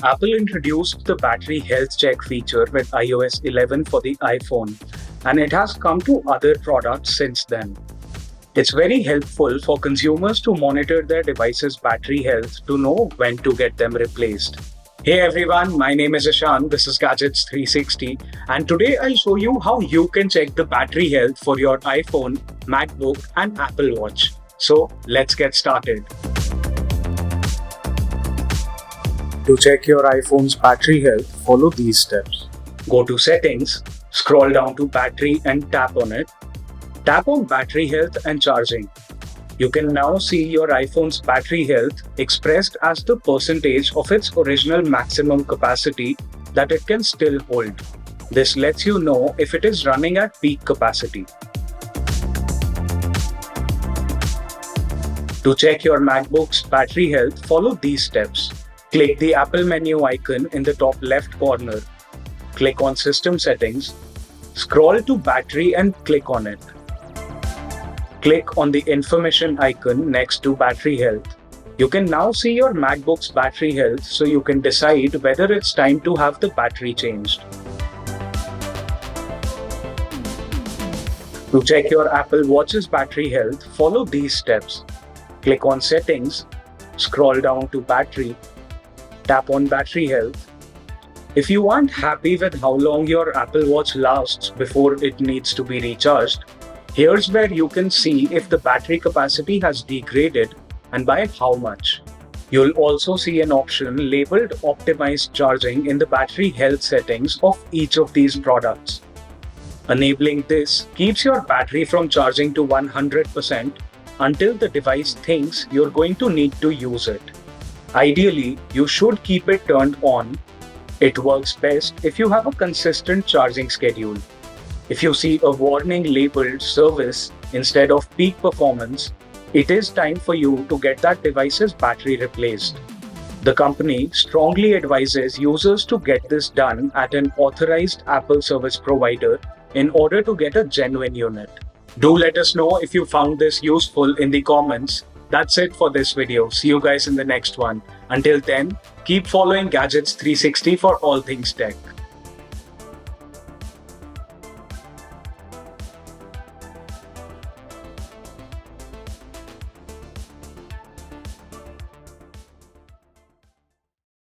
Apple introduced the battery health check feature with iOS 11 for the iPhone, and it has come to other products since then. It's very helpful for consumers to monitor their device's battery health to know when to get them replaced. Hey everyone, my name is Ishan, this is Gadgets 360, and today I'll show you how you can check the battery health for your iPhone, MacBook and Apple Watch. So let's get started. To check your iPhone's battery health, follow these steps. Go to Settings, scroll down to Battery and tap on it. Tap on Battery Health and Charging. You can now see your iPhone's battery health expressed as the percentage of its original maximum capacity that it can still hold. This lets you know if it is running at peak capacity. To check your MacBook's battery health, follow these steps. Click the Apple menu icon in the top left corner. Click on System Settings. Scroll to Battery and click on it. Click on the information icon next to battery health. You can now see your MacBook's battery health, so you can decide whether it's time to have the battery changed. To check your Apple Watch's battery health, follow these steps. Click on Settings, scroll down to Battery, tap on Battery Health. If you aren't happy with how long your Apple Watch lasts before it needs to be recharged, here's where you can see if the battery capacity has degraded and by how much. You'll also see an option labeled Optimized Charging in the battery health settings of each of these products. Enabling this keeps your battery from charging to 100% until the device thinks you're going to need to use it. Ideally, you should keep it turned on. It works best if you have a consistent charging schedule. If you see a warning labeled Service instead of Peak Performance, it is time for you to get that device's battery replaced. The company strongly advises users to get this done at an authorized Apple service provider in order to get a genuine unit. Do let us know if you found this useful in the comments. That's it for this video. See you guys in the next one. Until then, keep following Gadgets 360 for all things tech.